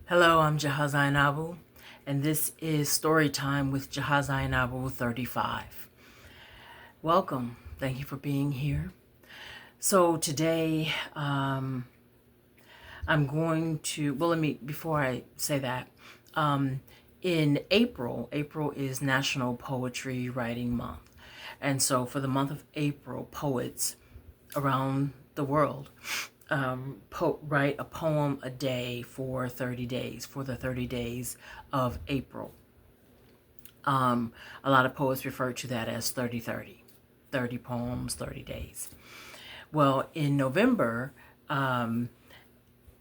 Hello, I'm JahaZainabu, and this is Storytime with JahaZainabu 35. Welcome. Thank you for being here. So today, I'm going to, before I say that, in April is National Poetry Writing Month. And so for the month of April, poets around the world write a poem a day for 30 days, for the 30 days of April. A lot of poets refer to that as 30-30, 30 poems, 30 days. Well, in November,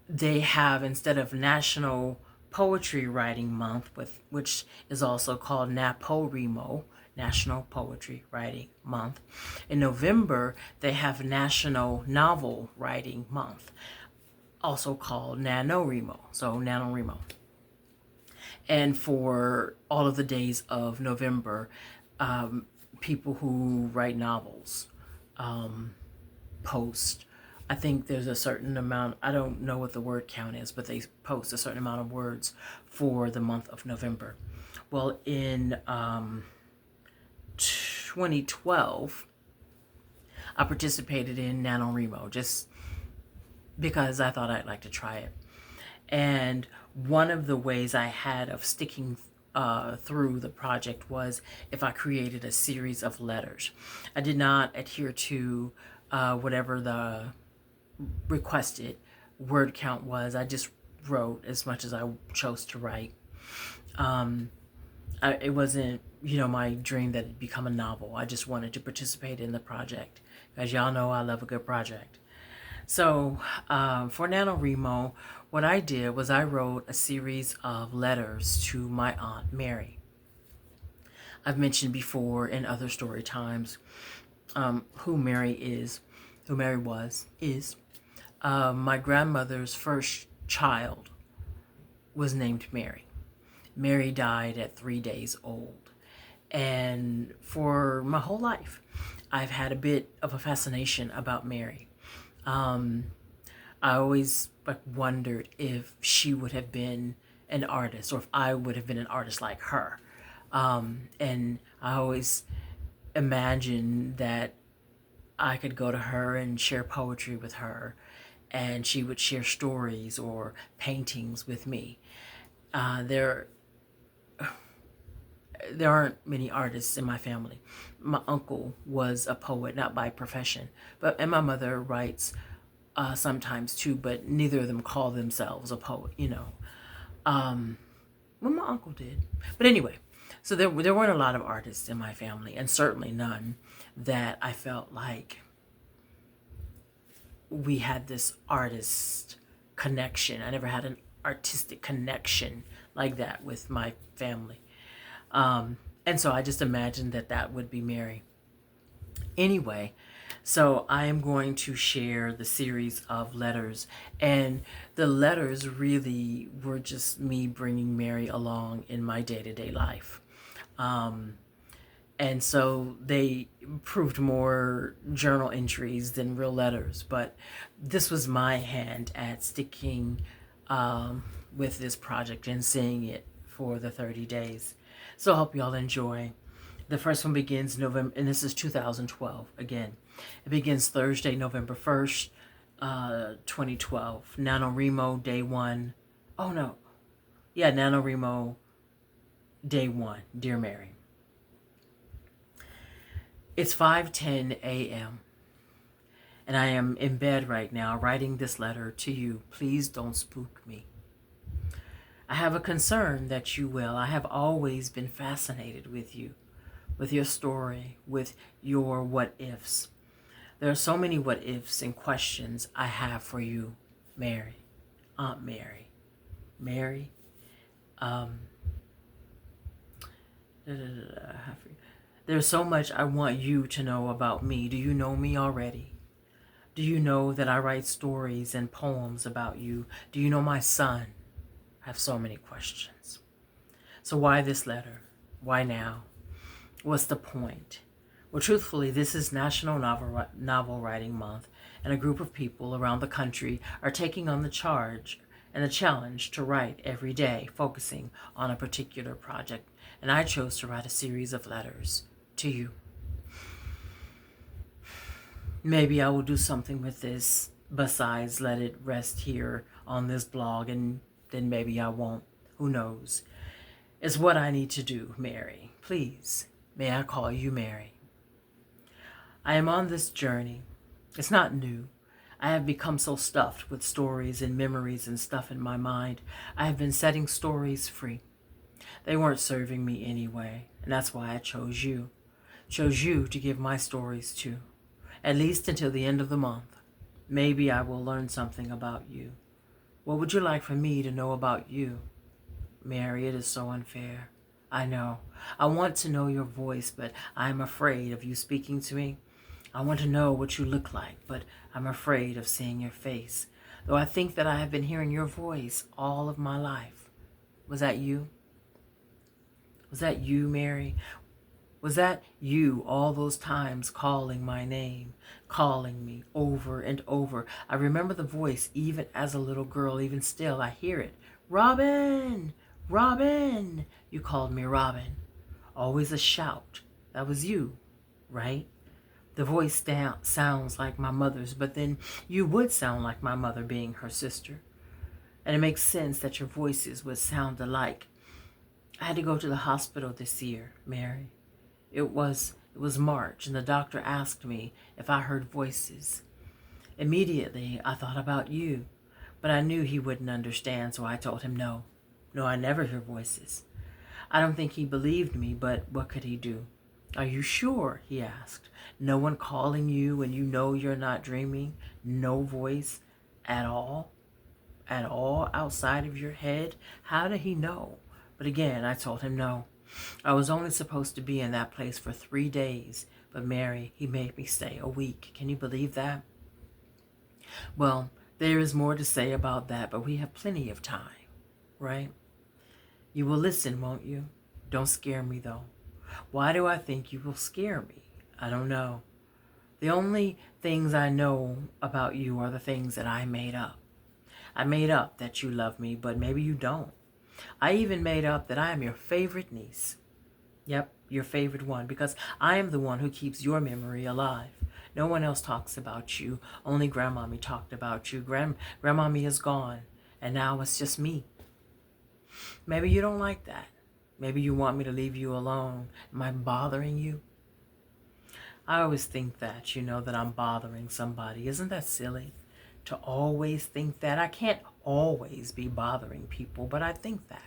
they have, instead of National Poetry Writing Month, which is also called NaPoWriMo, National Poetry Writing Month. In November, they have National Novel Writing Month, also called NaNoWriMo, so NaNoWriMo. And for all of the days of November, people who write novels post, I think there's a certain amount, I don't know what the word count is, but they post a certain amount of words for the month of November. Well, in 2012, I participated in NaNoWriMo just because I thought I'd like to try it. And one of the ways I had of sticking through the project was if I created a series of letters. I did not adhere to whatever the requested word count was. I just wrote as much as I chose to write. It wasn't, my dream that it'd become a novel. I just wanted to participate in the project. As y'all know, I love a good project. So for NaNoWriMo, what I did was I wrote a series of letters to my Aunt Mary. I've mentioned before in other story times who Mary is. My grandmother's first child was named Mary. Mary died at 3 days old. And for my whole life, I've had a bit of a fascination about Mary. I always wondered if she would have been an artist or if I would have been an artist like her. And I always imagined that I could go to her and share poetry with her, and she would share stories or paintings with me. There aren't many artists in my family. My uncle was a poet, not by profession, and my mother writes sometimes too, but neither of them call themselves a poet, Well, my uncle did. But anyway, so there weren't a lot of artists in my family, and certainly none that I felt like we had this artist connection. I never had an artistic connection like that with my family. And so I just imagined that would be Mary. Anyway, so I am going to share the series of letters, and the letters really were just me bringing Mary along in my day-to-day life. And so they proved more journal entries than real letters, but this was my hand at sticking with this project and seeing it for the 30 days. So I hope y'all enjoy. The first one begins November, and this is 2012 again. It begins Thursday, November 1st, 2012. NaNoWriMo, day 1. Oh no. Yeah, NaNoWriMo, day 1. Dear Mary. It's 5:10 a.m. and I am in bed right now writing this letter to you. Please don't spook me. I have a concern that you will. I have always been fascinated with you, with your story, with your what ifs. There are so many what ifs and questions I have for you, Mary, Aunt Mary. Mary, there's so much I want you to know about me. Do you know me already? Do you know that I write stories and poems about you? Do you know my son? I have so many questions. So why this letter? Why now? What's the point? Well, truthfully, this is National Novel Writing Month, and a group of people around the country are taking on the charge and a challenge to write every day, focusing on a particular project. And I chose to write a series of letters to you. Maybe I will do something with this besides let it rest here on this blog, and then maybe I won't. Who knows? It's what I need to do, Mary. Please, may I call you Mary? I am on this journey. It's not new. I have become so stuffed with stories and memories and stuff in my mind. I have been setting stories free. They weren't serving me anyway, and that's why I chose you. Chose you to give my stories to, at least until the end of the month. Maybe I will learn something about you. What would you like for me to know about you? Mary, it is so unfair. I know. I want to know your voice, but I am afraid of you speaking to me. I want to know what you look like, but I'm afraid of seeing your face, though I think that I have been hearing your voice all of my life. Was that you? Was that you, Mary? Was that you all those times calling my name, calling me over and over? I remember the voice even as a little girl. Even still, I hear it. Robin! Robin! You called me Robin. Always a shout. That was you, right? The voice sounds like my mother's, but then you would sound like my mother, being her sister. And it makes sense that your voices would sound alike. I had to go to the hospital this year, Mary. It was March, and the doctor asked me if I heard voices. Immediately, I thought about you, but I knew he wouldn't understand, so I told him no. No, I never hear voices. I don't think he believed me, but what could he do? Are you sure? He asked. No one calling you and you know you're not dreaming? No voice at all? At all outside of your head? How did he know? But again, I told him no. I was only supposed to be in that place for 3 days, but Mary, he made me stay a week. Can you believe that? Well, there is more to say about that, but we have plenty of time, right? You will listen, won't you? Don't scare me, though. Why do I think you will scare me? I don't know. The only things I know about you are the things that I made up. I made up that you love me, but maybe you don't. I even made up that I am your favorite niece. Yep, your favorite one, because I am the one who keeps your memory alive. No one else talks about you. Only Grandmommy talked about you. Grandmommy is gone, and now it's just me. Maybe you don't like that. Maybe you want me to leave you alone. Am I bothering you? I always think that, that I'm bothering somebody. Isn't that silly? To always think that. I can't always be bothering people, but I think that.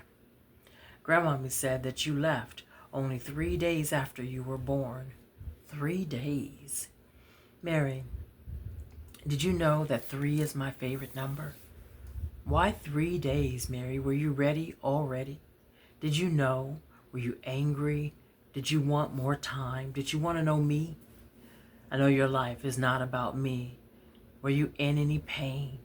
Grandmommy said that you left only 3 days after you were born. 3 days. Mary, did you know that 3 is my favorite number? Why 3 days, Mary? Were you ready already? Did you know? Were you angry? Did you want more time? Did you want to know me? I know your life is not about me. Were you in any pain?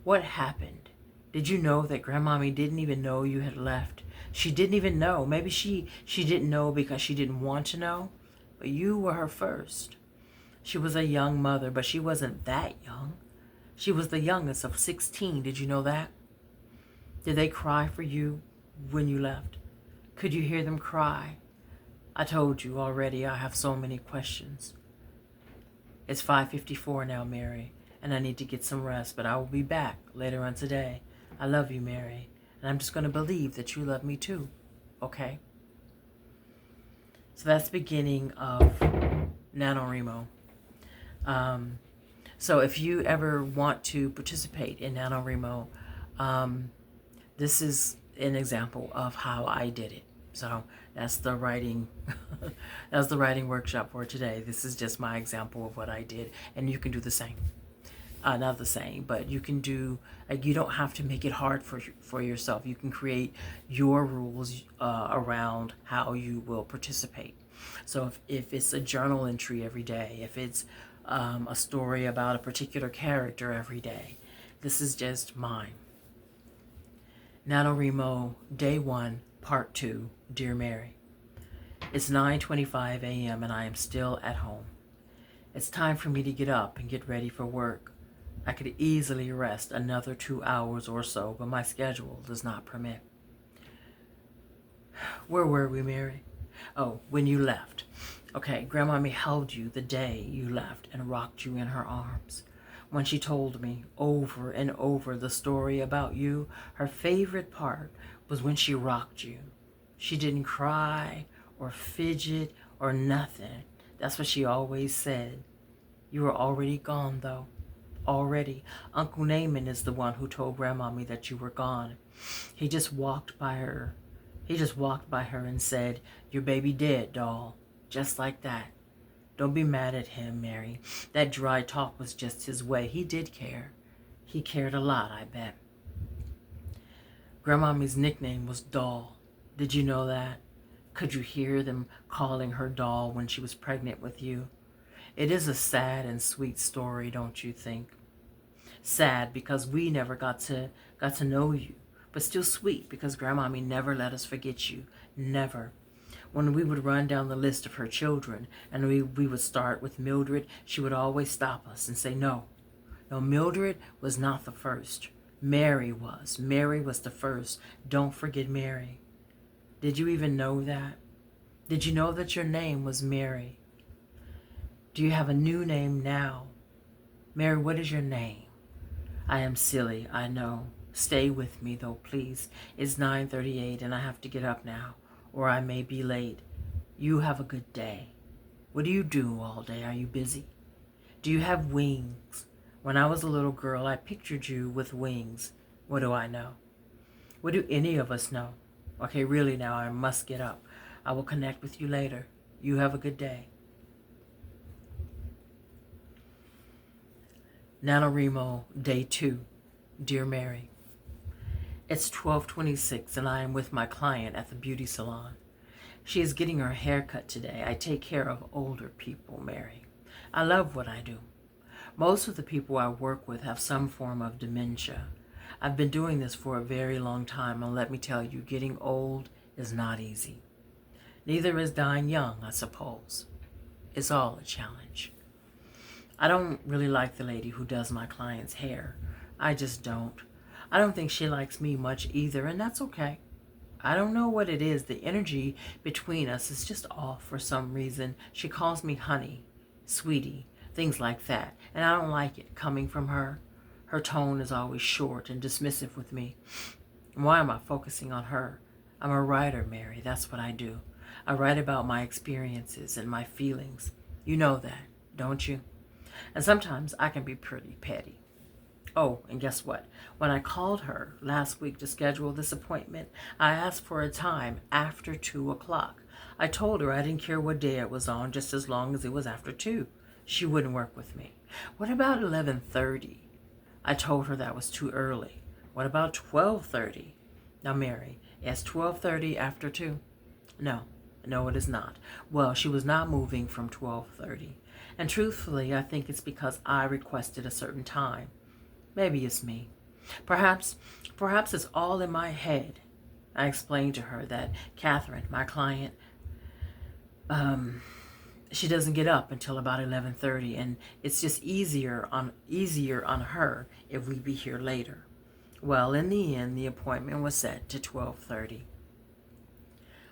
What happened? Did you know that Grandmommy didn't even know you had left? She didn't even know. Maybe she didn't know because she didn't want to know. But you were her first. She was a young mother, but she wasn't that young. She was the youngest of 16. Did you know that? Did they cry for you when you left? Could you hear them cry? I told you already I have so many questions. It's 5:54 now, Mary, and I need to get some rest, but I will be back later on today. I love you, Mary, and I'm just going to believe that you love me too, okay? So that's the beginning of NaNoWriMo. So if you ever want to participate in NaNoWriMo, this is an example of how I did it. So that's the writing that's the writing workshop for today. This is just my example of what I did, and you can do the same. Not the same, but you can do, you don't have to make it hard for yourself. You can create your rules around how you will participate. So if it's a journal entry every day, if it's a story about a particular character every day, this is just mine. NaNoWriMo, Day 1, Part 2, Dear Mary. It's 9:25 a.m. and I am still at home. It's time for me to get up and get ready for work. I could easily rest another 2 hours or so, but my schedule does not permit. Where were we, Mary? Oh, when you left. Okay, Grandmommy held you the day you left and rocked you in her arms. When she told me over and over the story about you, her favorite part was when she rocked you. She didn't cry or fidget or nothing. That's what she always said. You were already gone, though. Already. Uncle Naaman is the one who told Grandmommy that you were gone. He just walked by her. He just walked by her and said, "Your baby dead, doll." Just like that. Don't be mad at him, Mary. That dry talk was just his way. He did care. He cared a lot, I bet. Grandmommy's nickname was Doll. Did you know that? Could you hear them calling her Doll when she was pregnant with you? It is a sad and sweet story, don't you think? Sad because we never got to know you, but still sweet because Grandmommy never let us forget you. Never. When we would run down the list of her children and we would start with Mildred, she would always stop us and say, no, Mildred was not the first. Mary was. Mary was the first. Don't forget Mary. Did you even know that? Did you know that your name was Mary? Do you have a new name now? Mary, what is your name? I am silly, I know. Stay with me, though, please. It's 9:38 and I have to get up now, or I may be late. You have a good day. What do you do all day? Are you busy? Do you have wings? When I was a little girl, I pictured you with wings. What do I know? What do any of us know? Okay, really now, I must get up. I will connect with you later. You have a good day. NaNoWriMo, Day 2. Dear Mary, it's 12:26 and I am with my client at the beauty salon. She is getting her hair cut today. I take care of older people, Mary. I love what I do. Most of the people I work with have some form of dementia. I've been doing this for a very long time, and let me tell you, getting old is not easy. Neither is dying young, I suppose. It's all a challenge. I don't really like the lady who does my client's hair. I just don't. I don't think she likes me much either, and that's okay. I don't know what it is. The energy between us is just off for some reason. She calls me honey, sweetie, things like that, and I don't like it coming from her. Her tone is always short and dismissive with me. Why am I focusing on her? I'm a writer, Mary. That's what I do. I write about my experiences and my feelings. You know that, don't you? And sometimes I can be pretty petty. Oh, and guess what? When I called her last week to schedule this appointment, I asked for a time after 2 o'clock. I told her I didn't care what day it was on, just as long as it was after 2. She wouldn't work with me. What about 11:30? I told her that was too early. What about 12:30? Now, Mary, is 12:30 after 2? No, it is not. Well, she was not moving from 12:30. And truthfully, I think it's because I requested a certain time. Maybe it's me. Perhaps it's all in my head. I explained to her that Catherine, my client, she doesn't get up until about 11:30, and it's just easier on her if we be here later. Well, in the end, the appointment was set to 12:30.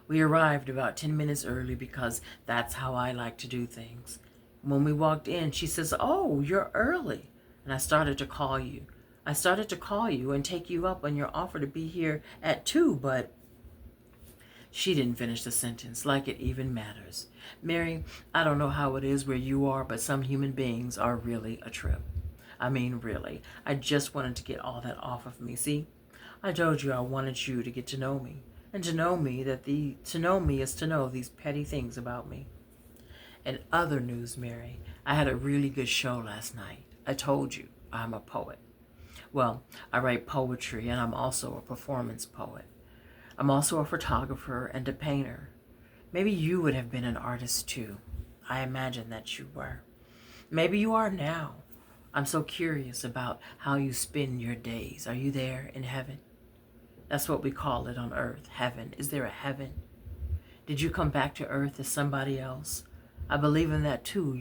We arrived about 10 minutes early because that's how I like to do things. When we walked in, she says, "Oh, you're early." And I started to call you. And take you up on your offer to be here at 2, but she didn't finish the sentence, like it even matters. Mary, I don't know how it is where you are, but some human beings are really a trip. I mean, really. I just wanted to get all that off of me. See, I told you I wanted you to get to know me. And to know me is to know these petty things about me. In other news, Mary, I had a really good show last night. I told you, I'm a poet. Well, I write poetry, and I'm also a performance poet. I'm also a photographer and a painter. Maybe you would have been an artist too. I imagine that you were. Maybe you are now. I'm so curious about how you spend your days. Are you there in heaven? That's what we call it on earth, heaven. Is there a heaven? Did you come back to earth as somebody else? I believe in that too,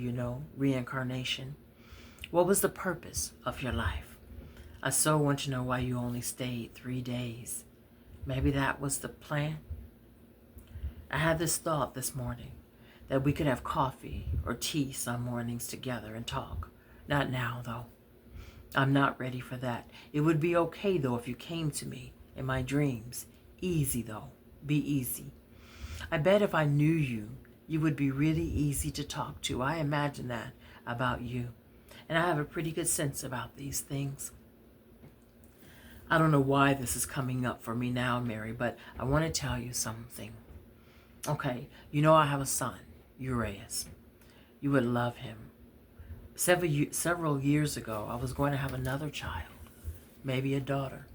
reincarnation. What was the purpose of your life? I so want to know why you only stayed 3 days. Maybe that was the plan. I had this thought this morning that we could have coffee or tea some mornings together and talk. Not now, though. I'm not ready for that. It would be okay, though, if you came to me in my dreams. Easy, though. Be easy. I bet if I knew you, you would be really easy to talk to. I imagine that about you. And I have a pretty good sense about these things. I don't know why this is coming up for me now, Mary, but I want to tell you something. Okay, you know I have a son, Urias. You would love him. Several years ago, I was going to have another child, maybe a daughter.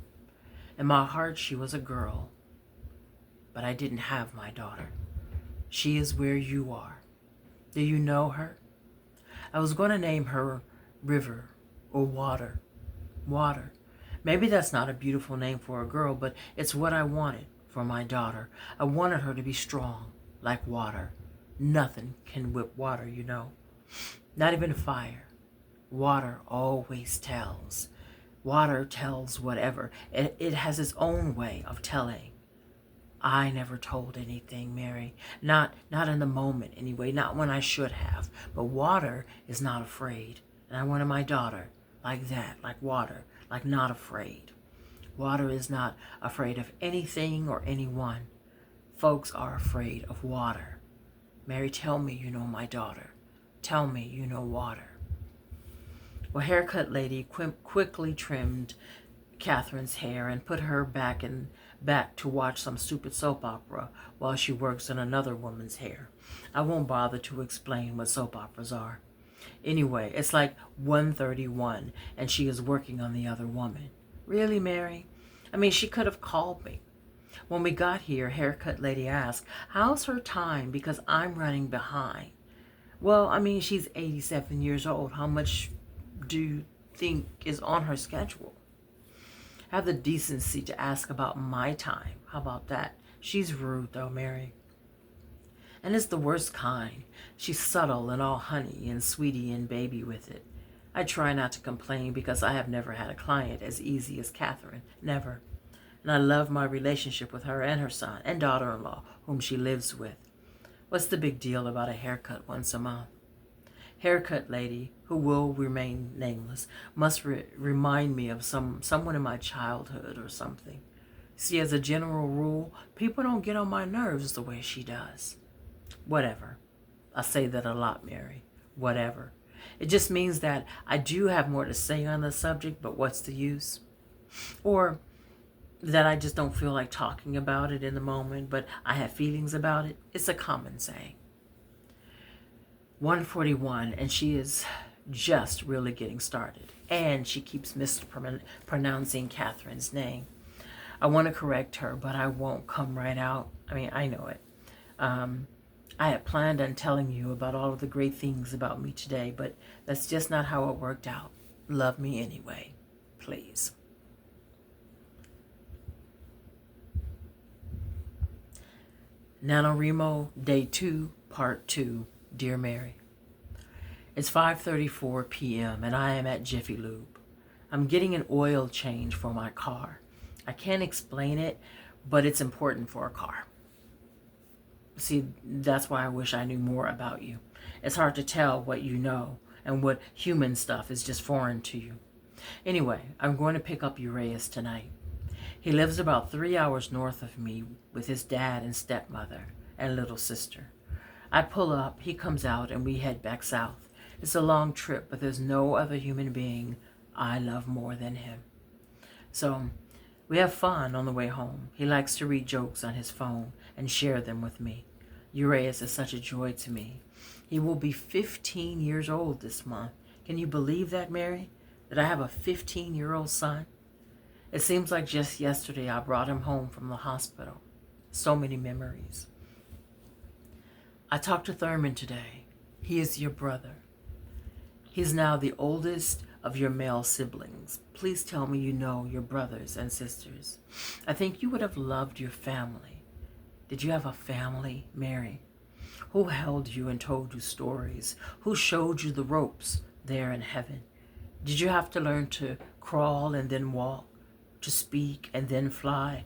In my heart, she was a girl, but I didn't have my daughter. She is where you are. Do you know her? I was going to name her River or Water. Water. Maybe that's not a beautiful name for a girl, but it's what I wanted for my daughter. I wanted her to be strong, like water. Nothing can whip water, you know. Not even fire. Water always tells. Water tells whatever. It has its own way of telling. I never told anything, Mary. Not in the moment anyway, not when I should have. But water is not afraid. And I wanted my daughter like that, like water, like not afraid. Water is not afraid of anything or anyone. Folks are afraid of water. Mary, tell me you know my daughter. Tell me you know water. Well, haircut lady quickly trimmed Catherine's hair and put her back to watch some stupid soap opera while she works on another woman's hair. I won't bother to explain what soap operas are. Anyway, it's like 1:31 and she is working on the other woman. Really, Mary? I mean, she could have called me. When we got here, haircut lady asked, how's her time because I'm running behind? Well, I mean, she's 87 years old. How much do you think is on her schedule? Have the decency to ask about my time. How about that? She's rude, though, Mary. And it's the worst kind. She's subtle and all honey and sweetie and baby with it. I try not to complain because I have never had a client as easy as Catherine. Never. And I love my relationship with her and her son and daughter-in-law, whom she lives with. What's the big deal about a haircut once a month? Haircut lady, who will remain nameless, must remind me of someone in my childhood or something. See, as a general rule, people don't get on my nerves the way she does. Whatever. I say that a lot, Mary. Whatever. It just means that I do have more to say on the subject, but what's the use? Or that I just don't feel like talking about it in the moment, but I have feelings about it. It's a common saying. 1:41, and she is just really getting started. And she keeps mispronouncing Catherine's name. I want to correct her, but I won't come right out. I mean, I know it. I had planned on telling you about all of the great things about me today, but that's just not how it worked out. Love me anyway, please. NaNoWriMo, Day 2, Part 2, Dear Mary. It's 5:34 p.m. and I am at Jiffy Lube. I'm getting an oil change for my car. I can't explain it, but it's important for a car. See, that's why I wish I knew more about you. It's hard to tell what you know, and what human stuff is just foreign to you. Anyway, I'm going to pick up Urias tonight. He lives about 3 hours north of me with his dad and stepmother and little sister. I pull up, he comes out, and we head back south. It's a long trip, but there's no other human being I love more than him. So we have fun on the way home. He likes to read jokes on his phone and share them with me. Urias is such a joy to me. He will be 15 years old this month. Can you believe that, Mary? That I have a 15-year-old son? It seems like just yesterday I brought him home from the hospital. So many memories. I talked to Thurman today. He is your brother. He's now the oldest of your male siblings. Please tell me you know your brothers and sisters. I think you would have loved your family. Did you have a family, Mary? Who held you and told you stories? Who showed you the ropes there in heaven? Did you have to learn to crawl and then walk, to speak and then fly?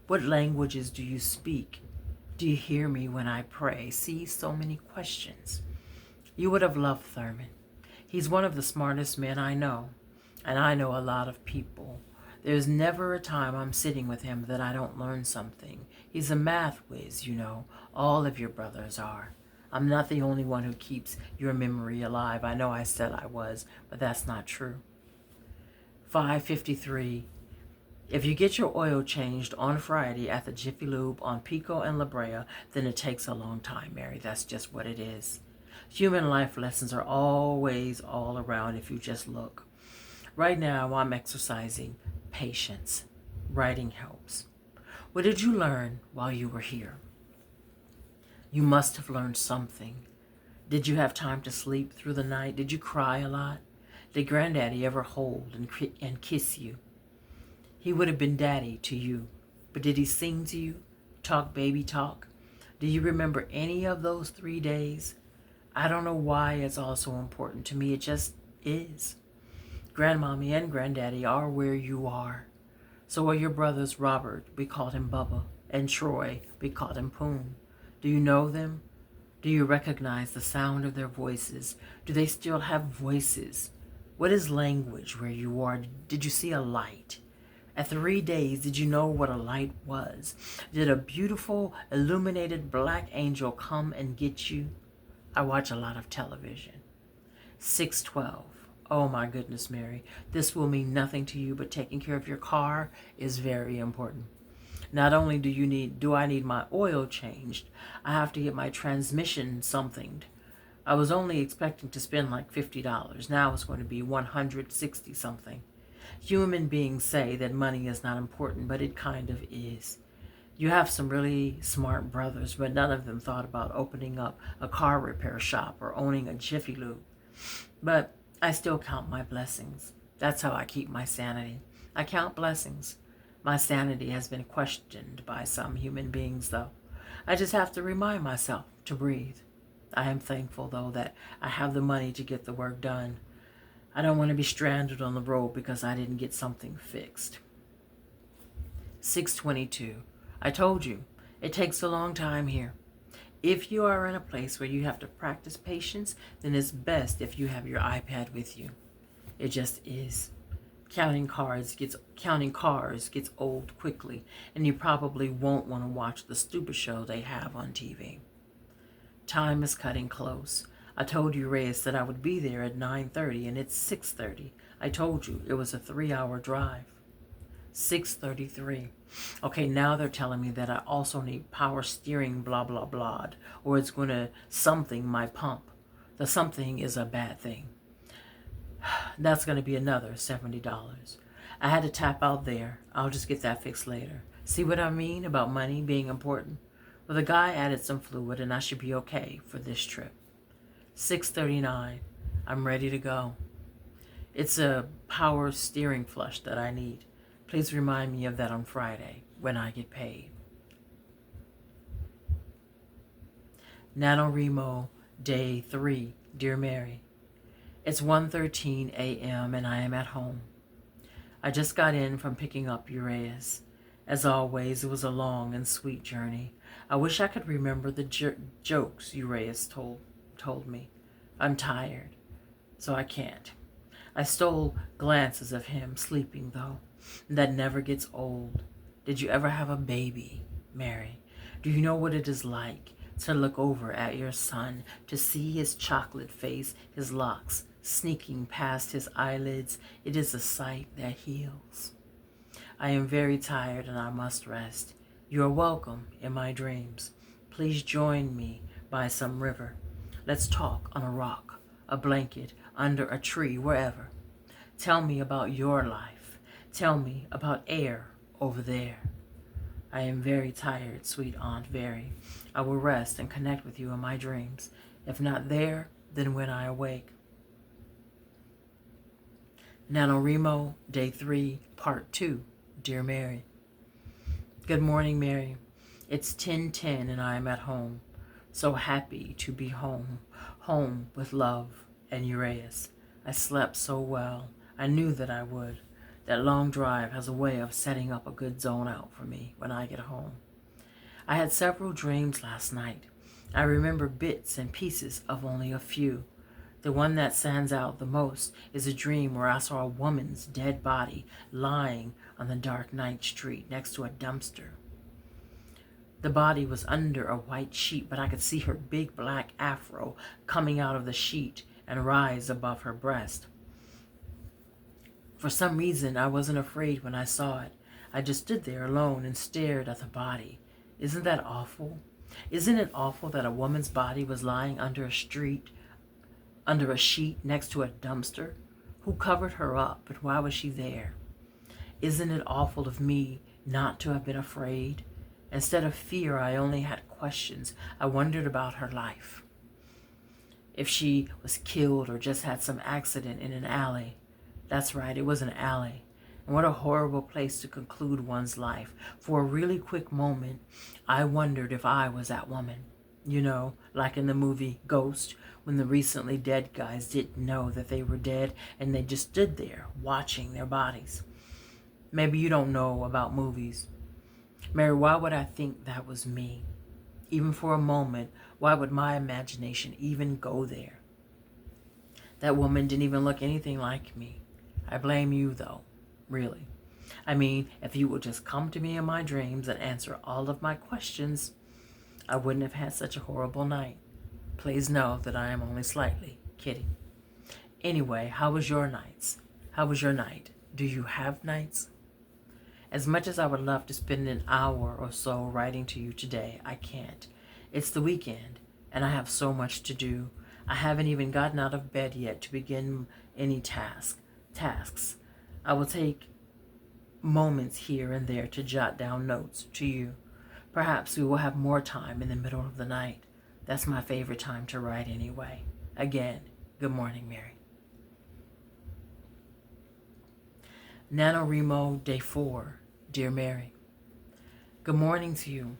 What languages do you speak? Do you hear me when I pray? See, so many questions. You would have loved Thurman. He's one of the smartest men I know, and I know a lot of people. There's never a time I'm sitting with him that I don't learn something. He's a math whiz, you know. All of your brothers are. I'm not the only one who keeps your memory alive. I know I said I was, but that's not true. 5:53. If you get your oil changed on Friday at the Jiffy Lube on Pico and La Brea, then it takes a long time, Mary. That's just what it is. Human life lessons are always all around if you just look. Right now, I'm exercising patience. Writing helps. What did you learn while you were here? You must have learned something. Did you have time to sleep through the night? Did you cry a lot? Did Granddaddy ever hold and kiss you? He would have been daddy to you, but did he sing to you? Talk baby talk? Do you remember any of those 3 days? I don't know why it's all so important to me. It just is. Grandmommy and Granddaddy are where you are. So are your brothers Robert, we called him Bubba, and Troy, we called him Poon. Do you know them? Do you recognize the sound of their voices? Do they still have voices? What is language where you are? Did you see a light? At 3 days, did you know what a light was? Did a beautiful, illuminated black angel come and get you? I watch a lot of television. 6:12. Oh my goodness, Mary. This will mean nothing to you, but taking care of your car is very important. Not only do I need my oil changed, I have to get my transmission somethinged. I was only expecting to spend like $50. Now it's going to be $160 something. Human beings say that money is not important, but it kind of is. You have some really smart brothers, but none of them thought about opening up a car repair shop or owning a Jiffy Lube. But I still count my blessings. That's how I keep my sanity. I count blessings. My sanity has been questioned by some human beings, though. I just have to remind myself to breathe. I am thankful, though, that I have the money to get the work done. I don't want to be stranded on the road because I didn't get something fixed. 6:22. I told you, it takes a long time here. If you are in a place where you have to practice patience, then it's best if you have your iPad with you. It just is. Counting cars gets old quickly, and you probably won't want to watch the stupid show they have on TV. Time is cutting close. I told you, Reyes, that I would be there at 9:30, and it's 6:30. I told you it was a 3-hour drive. 6:33. Okay, now they're telling me that I also need power steering blah blah blah, or it's going to something my pump. The something is a bad thing. That's going to be another $70. I had to tap out there. I'll just get that fixed later. See what I mean about money being important? Well, the guy added some fluid and I should be okay for this trip. 6:39. I'm ready to go. It's a power steering flush that I need. Please remind me of that on Friday when I get paid. NaNoWriMo, Day 3. Dear Mary, it's 1:13 a.m. and I am at home. I just got in from picking up Urias. As always, it was a long and sweet journey. I wish I could remember the jokes Urias told me. I'm tired, so I can't. I stole glances of him sleeping, though. That never gets old. Did you ever have a baby, Mary? Do you know what it is like to look over at your son, to see his chocolate face, his locks sneaking past his eyelids? It is a sight that heals. I am very tired and I must rest. You are welcome in my dreams. Please join me by some river. Let's talk on a rock, a blanket, under a tree, wherever. Tell me about your life. Tell me about air over there. I am very tired, sweet Aunt, very. I will rest and connect with you in my dreams. If not there, then when I awake. NaNoWriMo, Day 3, Part 2. Dear Mary. Good morning, Mary. It's 10:10 and I am at home. So happy to be home. Home with love and Urias. I slept so well. I knew that I would. That long drive has a way of setting up a good zone out for me when I get home. I had several dreams last night. I remember bits and pieces of only a few. The one that stands out the most is a dream where I saw a woman's dead body lying on the dark night street next to a dumpster. The body was under a white sheet, but I could see her big black afro coming out of the sheet and rise above her breast. For some reason, I wasn't afraid when I saw it. I just stood there alone and stared at the body. Isn't that awful? Isn't it awful that a woman's body was lying under a sheet next to a dumpster? Who covered her up, and why was she there? Isn't it awful of me not to have been afraid? Instead of fear, I only had questions. I wondered about her life. If she was killed or just had some accident in an alley. That's right, it was an alley. And what a horrible place to conclude one's life. For a really quick moment, I wondered if I was that woman. You know, like in the movie Ghost, when the recently dead guys didn't know that they were dead and they just stood there watching their bodies. Maybe you don't know about movies. Mary, why would I think that was me? Even for a moment, why would my imagination even go there? That woman didn't even look anything like me. I blame you, though, really. I mean, if you would just come to me in my dreams and answer all of my questions, I wouldn't have had such a horrible night. Please know that I am only slightly kidding. Anyway, how was your nights? How was your night? Do you have nights? As much as I would love to spend an hour or so writing to you today, I can't. It's the weekend, and I have so much to do. I haven't even gotten out of bed yet to begin any tasks. I will take moments here and there to jot down notes to you. Perhaps we will have more time in the middle of the night. That's my favorite time to write anyway. Again, good morning, Mary. NaNoWriMo, Day 4. Dear Mary, good morning to you.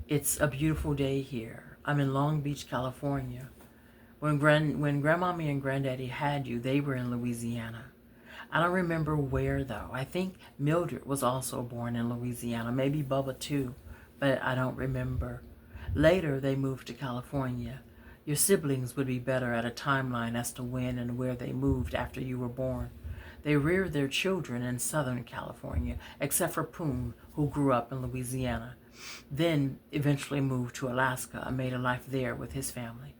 It's a beautiful day here. I'm in Long Beach, California. When Grandmommy and Granddaddy had you, they were in Louisiana. I don't remember where, though. I think Mildred was also born in Louisiana, maybe Bubba too, but I don't remember. Later, they moved to California. Your siblings would be better at a timeline as to when and where they moved after you were born. They reared their children in Southern California, except for Poon, who grew up in Louisiana, then eventually moved to Alaska and made a life there with his family.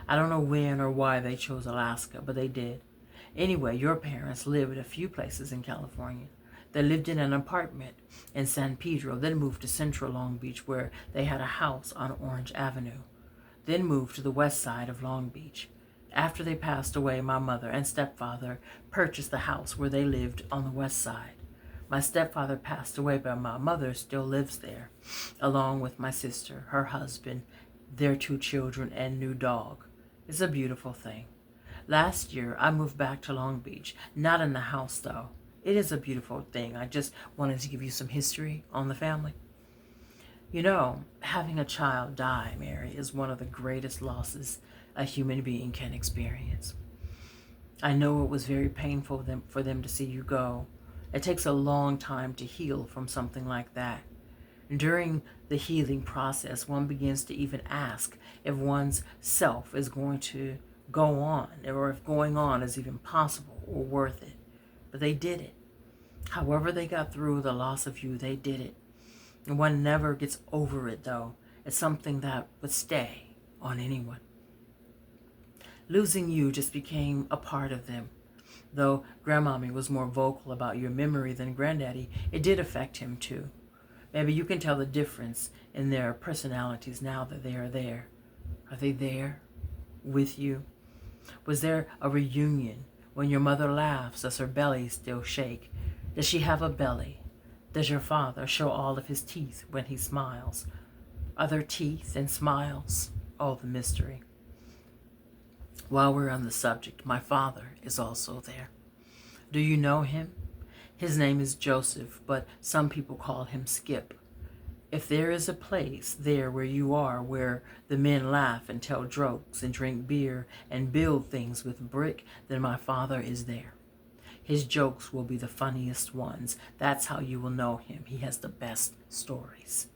I don't know when or why they chose Alaska, but they did. Anyway, your parents lived a few places in California. They lived in an apartment in San Pedro, then moved to Central Long Beach, where they had a house on Orange Avenue, then moved to the west side of Long Beach. After they passed away, my mother and stepfather purchased the house where they lived on the west side. My stepfather passed away, but my mother still lives there, along with my sister, her husband, their 2 children, and new dog. It's a beautiful thing. Last year, I moved back to Long Beach, not in the house, though. It is a beautiful thing. I just wanted to give you some history on the family. You know, having a child die, Mary, is one of the greatest losses a human being can experience. I know it was very painful for them to see you go. It takes a long time to heal from something like that. During the healing process, one begins to even ask if one's self is going to go on, or if going on is even possible or worth it. But they did it. However they got through the loss of you, they did it. And one never gets over it, though. It's something that would stay on anyone. Losing you just became a part of them. Though Grandmommy was more vocal about your memory than Granddaddy, it did affect him too. Maybe you can tell the difference in their personalities now that they are there. Are they there with you? Was there a reunion when your mother laughs? Does her belly still shake? Does she have a belly? Does your father show all of his teeth when he smiles? Are there teeth and smiles? Oh, the mystery. While we're on the subject, my father is also there. Do you know him? His name is Joseph, but some people call him Skip. If there is a place there where you are, where the men laugh and tell jokes and drink beer and build things with brick, then my father is there. His jokes will be the funniest ones. That's how you will know him. He has the best stories.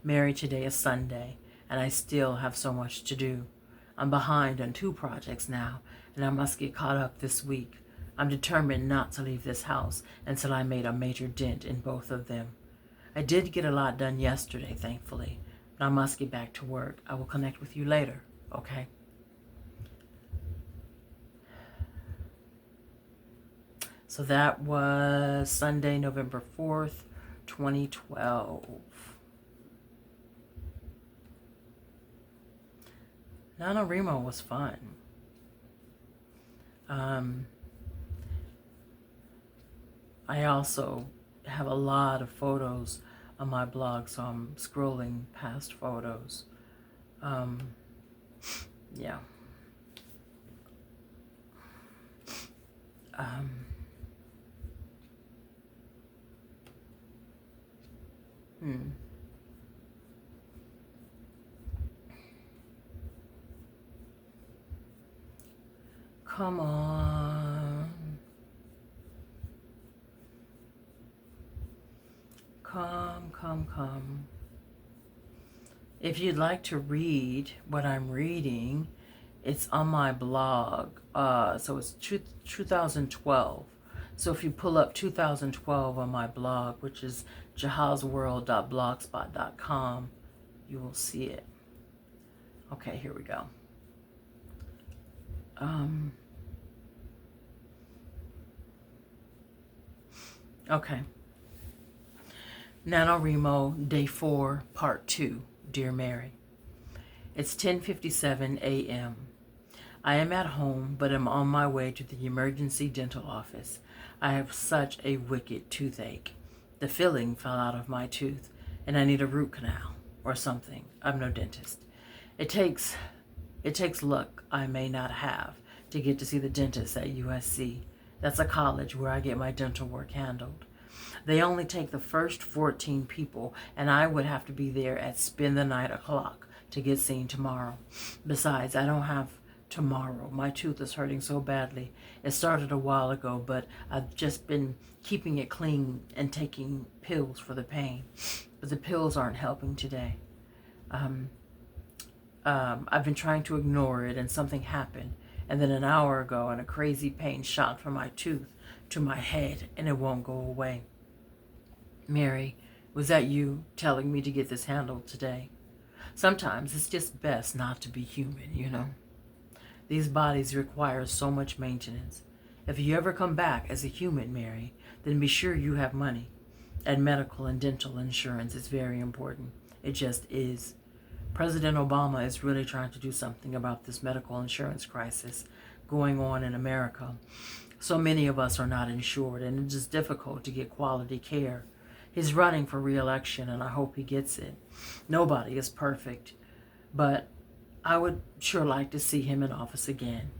Mary, today is Sunday, and I still have so much to do. I'm behind on 2 projects now, and I must get caught up this week. I'm determined not to leave this house until I made a major dent in both of them. I did get a lot done yesterday, thankfully, but I must get back to work. I will connect with you later, okay? So that was Sunday, November 4th, 2012. NaNoWriMo was fun. I also have a lot of photos on my blog, so I'm scrolling past photos. Yeah. Come on. Come. If you'd like to read what I'm reading, it's on my blog. So it's 2012. So if you pull up 2012 on my blog, which is jahazworld.blogspot.com, you will see it. Okay, here we go. Okay. NaNoWriMo, Day 4, Part 2, Dear Mary. It's 10:57 a.m. I am at home, but am on my way to the emergency dental office. I have such a wicked toothache. The filling fell out of my tooth, and I need a root canal or something. I'm no dentist. It takes luck I may not have to get to see the dentist at USC. That's a college where I get my dental work handled. They only take the first 14 people, and I would have to be there at spend the night o'clock to get seen tomorrow. Besides, I don't have tomorrow. My tooth is hurting so badly. It started a while ago, but I've just been keeping it clean and taking pills for the pain. But the pills aren't helping today. I've been trying to ignore it, and something happened. And then an hour ago, and a crazy pain shot from my tooth to my head, and it won't go away. Mary, was that you telling me to get this handled today? Sometimes it's just best not to be human, you know. These bodies require so much maintenance. If you ever come back as a human, Mary, then be sure you have money. And medical and dental insurance is very important. It just is. President Obama is really trying to do something about this medical insurance crisis going on in America. So many of us are not insured, and it is difficult to get quality care. He's running for re-election, and I hope he gets it. Nobody is perfect, but I would sure like to see him in office again.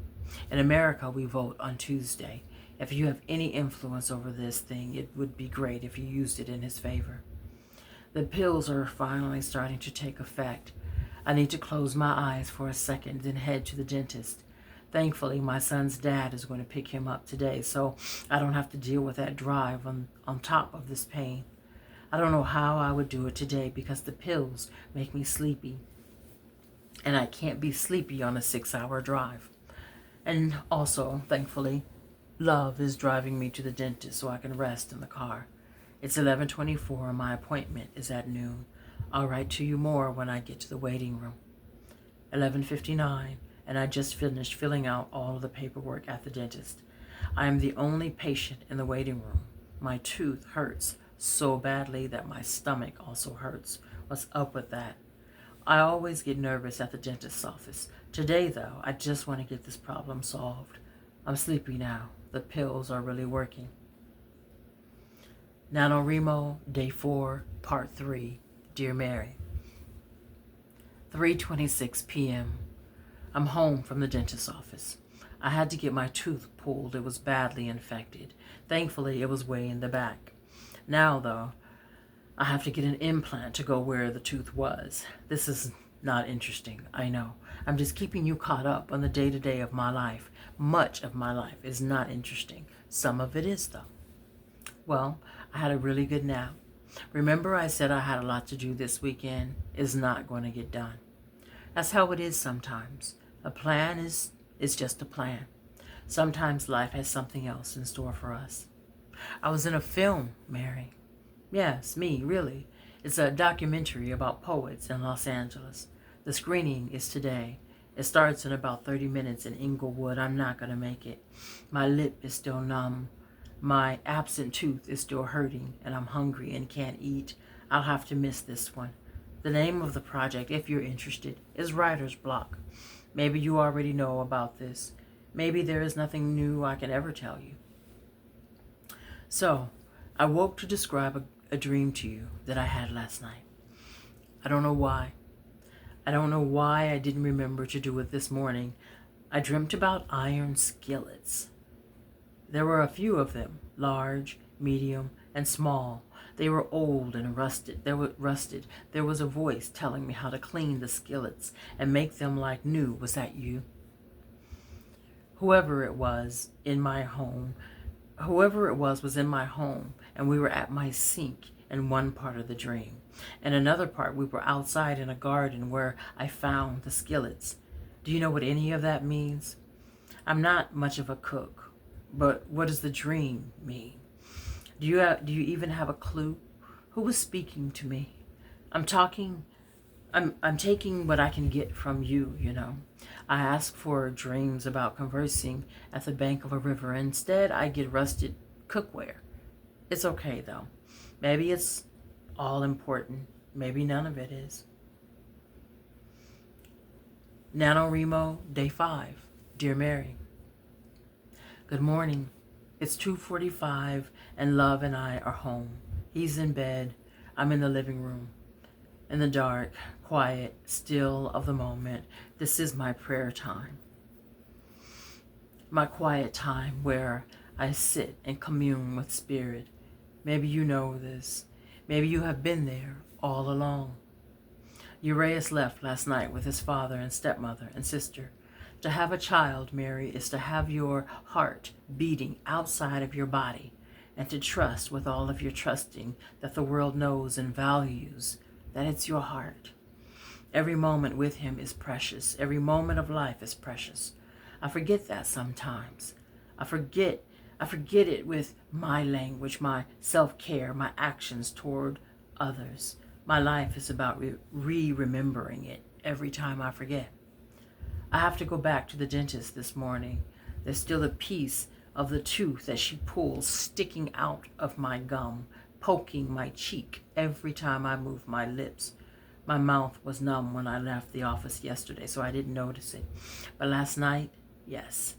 In America, we vote on Tuesday. If you have any influence over this thing, it would be great if you used it in his favor. The pills are finally starting to take effect. I need to close my eyes for a second, then head to the dentist. Thankfully, my son's dad is going to pick him up today, so I don't have to deal with that drive on top of this pain. I don't know how I would do it today because the pills make me sleepy. And I can't be sleepy on a 6-hour drive. And also, thankfully, Love is driving me to the dentist so I can rest in the car. It's 11:24 and my appointment is at noon. I'll write to you more when I get to the waiting room. 11:59, and I just finished filling out all of the paperwork at the dentist. I am the only patient in the waiting room. My tooth hurts so badly that my stomach also hurts. What's up with that? I always get nervous at the dentist's office. Today, though, I just want to get this problem solved. I'm sleepy now. The pills are really working. NaNoWriMo, Day 4, Part 3, Dear Mary. 3:26 p.m. I'm home from the dentist's office. I had to get my tooth pulled. It was badly infected. Thankfully, it was way in the back. Now, though, I have to get an implant to go where the tooth was. This is Not interesting, I know. I'm just keeping you caught up on the day-to-day of my life. Much of my life is not interesting. Some of it is, though. Well, I had a really good nap. Remember I said I had a lot to do this weekend? Is not going to get done. That's how it is sometimes. A plan is just a plan. Sometimes life has something else in store for us. I was in a film, Mary. Yes, me, really. It's a documentary about poets in Los Angeles. The screening is today. It starts in about 30 minutes in Inglewood. I'm not going to make it. My lip is still numb. My absent tooth is still hurting, and I'm hungry and can't eat. I'll have to miss this one. The name of the project, if you're interested, is Writer's Block. Maybe you already know about this. Maybe there is nothing new I can ever tell you. So, I woke to describe a dream to you that I had last night. I don't know why. I don't know why I didn't remember to do it this morning. I dreamt about iron skillets. There were a few of them, large, medium, and small. They were old and rusted. There was a voice telling me how to clean the skillets and make them like new. Was that you? Whoever it was in my home, and we were at my sink in one part of the dream. In another part, we were outside in a garden where I found the skillets. Do you know what any of that means? I'm not much of a cook, but what does the dream mean? Do you even have a clue? Who was speaking to me? I'm taking what I can get from you, you know. I ask for dreams about conversing at the bank of a river. Instead, I get rusted cookware. It's okay, though. Maybe it's all important. Maybe none of it is. NaNoWriMo, Day 5. Dear Mary, good morning. It's 2:45 and Love and I are home. He's in bed. I'm in the living room. In the dark, quiet, still of the moment, this is my prayer time. My quiet time where I sit and commune with Spirit. Maybe you know this. Maybe you have been there all along. Urias left last night with his father and stepmother and sister. To have a child, Mary, is to have your heart beating outside of your body and to trust with all of your trusting that the world knows and values that it's your heart. Every moment with him is precious. Every moment of life is precious. I forget that sometimes. I forget it with my language, my self-care, my actions toward others. My life is about remembering it every time I forget. I have to go back to the dentist this morning. There's still a piece of the tooth that she pulls sticking out of my gum, poking my cheek every time I move my lips. My mouth was numb when I left the office yesterday, so I didn't notice it. But last night, yes.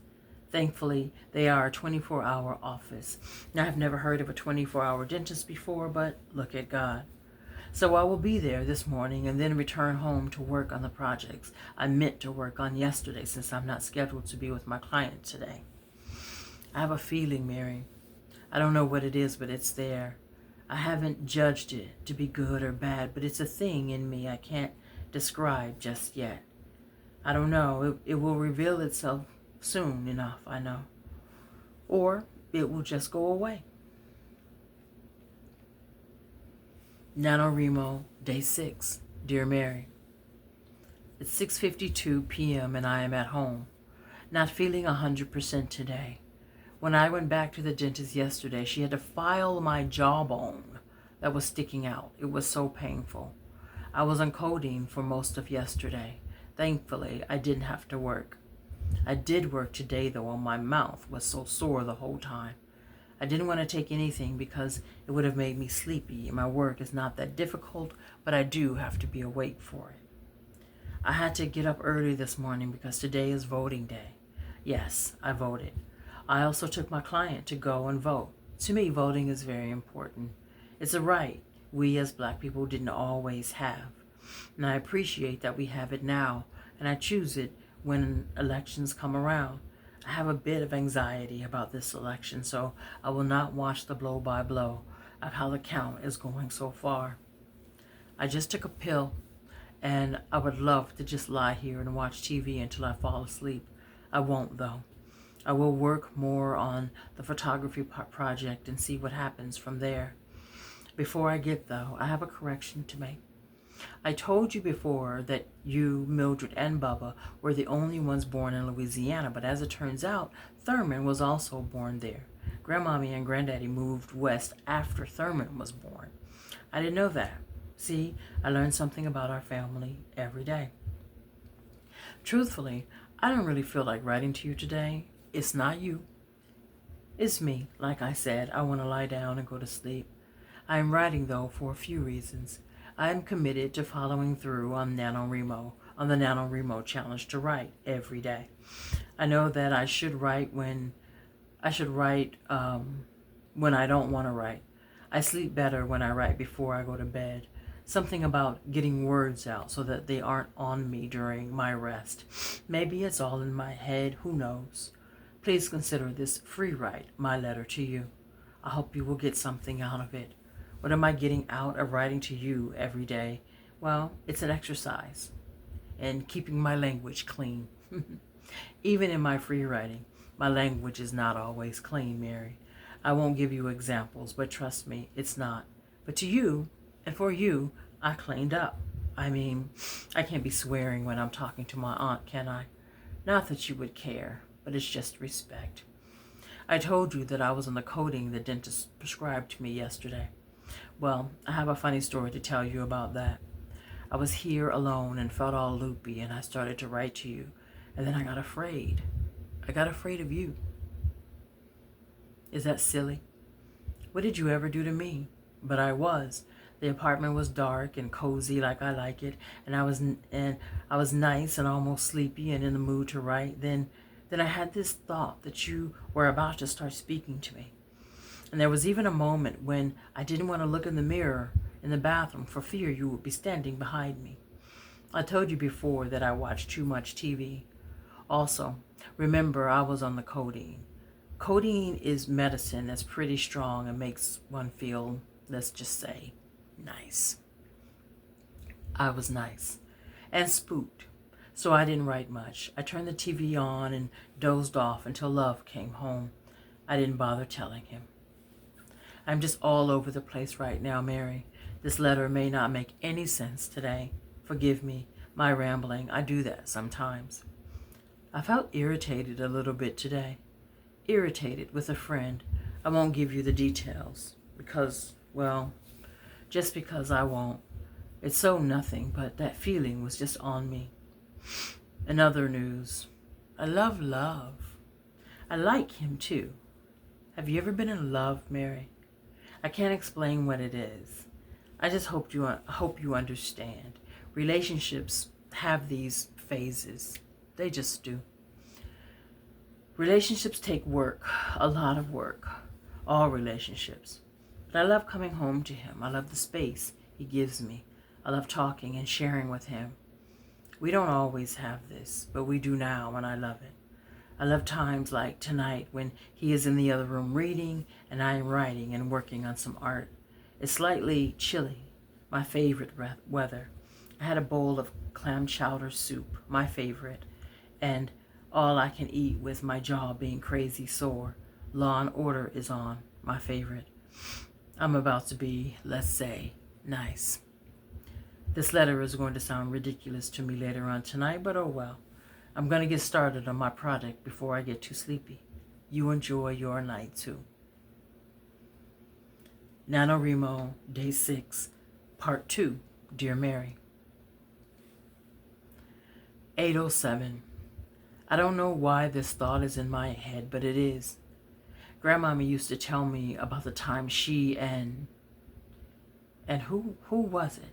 Thankfully, they are a 24-hour office. Now, I've never heard of a 24-hour dentist before, but look at God. So I will be there this morning and then return home to work on the projects I meant to work on yesterday since I'm not scheduled to be with my client today. I have a feeling, Mary. I don't know what it is, but it's there. I haven't judged it to be good or bad, but it's a thing in me I can't describe just yet. I don't know. It will reveal itself soon enough, I know. Or it will just go away. NaNoWriMo, Day 6. Dear Mary, it's 6:52 p.m. and I am at home. Not feeling 100% today. When I went back to the dentist yesterday, she had to file my jawbone that was sticking out. It was so painful. I was on codeine for most of yesterday. Thankfully, I didn't have to work. I did work today, though, and my mouth was so sore the whole time. I didn't want to take anything because it would have made me sleepy. My work is not that difficult, but I do have to be awake for it. I had to get up early this morning because today is voting day. Yes, I voted. I also took my client to go and vote. To me, voting is very important. It's a right we as Black people didn't always have. And I appreciate that we have it now, and I choose it when elections come around. I have a bit of anxiety about this election, so I will not watch the blow by blow of how the count is going so far. I just took a pill, and I would love to just lie here and watch TV until I fall asleep. I won't, though. I will work more on the photography project and see what happens from there. Before I get, though, I have a correction to make. I told you before that you, Mildred, and Bubba were the only ones born in Louisiana, but as it turns out, Thurman was also born there. Grandmommy and Granddaddy moved west after Thurman was born. I didn't know that. See, I learned something about our family every day. Truthfully, I don't really feel like writing to you today. It's not you. It's me. Like I said, I want to lie down and go to sleep. I am writing, though, for a few reasons. I am committed to following through on the NaNoWriMo challenge to write every day. I know that I should write when I don't want to write. I sleep better when I write before I go to bed. Something about getting words out so that they aren't on me during my rest. Maybe it's all in my head, who knows. Please consider this free write, my letter to you. I hope you will get something out of it. What am I getting out of writing to you every day? Well, it's an exercise in keeping my language clean. Even in my free writing, my language is not always clean, Mary. I won't give you examples, but trust me, it's not. But to you, and for you, I cleaned up. I mean, I can't be swearing when I'm talking to my aunt, can I? Not that you would care, but it's just respect. I told you that I was on the coating the dentist prescribed to me yesterday. Well, I have a funny story to tell you about that. I was here alone and felt all loopy, and I started to write to you, and then I got afraid. I got afraid of you. Is that silly? What did you ever do to me? But I was. The apartment was dark and cozy like I like it, and I was nice and almost sleepy and in the mood to write. Then I had this thought that you were about to start speaking to me. And there was even a moment when I didn't want to look in the mirror in the bathroom for fear you would be standing behind me. I told you before that I watched too much TV. Also, remember I was on the codeine. Codeine is medicine that's pretty strong and makes one feel, let's just say, nice. I was nice and spooked, so I didn't write much. I turned the TV on and dozed off until Love came home. I didn't bother telling him. I'm just all over the place right now, Mary. This letter may not make any sense today. Forgive me, my rambling. I do that sometimes. I felt irritated a little bit today. Irritated with a friend. I won't give you the details because, well, just because I won't. It's so nothing, but that feeling was just on me. In other news, I love Love. I like him too. Have you ever been in love, Mary? I can't explain what it is. I just hope you understand. Relationships have these phases. They just do. Relationships take work, a lot of work. All relationships. But I love coming home to him. I love the space he gives me. I love talking and sharing with him. We don't always have this, but we do now, and I love it. I love times like tonight when he is in the other room reading and I am writing and working on some art. It's slightly chilly, my favorite weather. I had a bowl of clam chowder soup, my favorite, and all I can eat with my jaw being crazy sore. Law and Order is on, my favorite. I'm about to be, let's say, nice. This letter is going to sound ridiculous to me later on tonight, but oh well. I'm going to get started on my project before I get too sleepy. You enjoy your night too. NaNoWriMo, Day 6, Part 2, Dear Mary. 8:07. I don't know why this thought is in my head, but it is. Grandmommy used to tell me about the time she and who was it?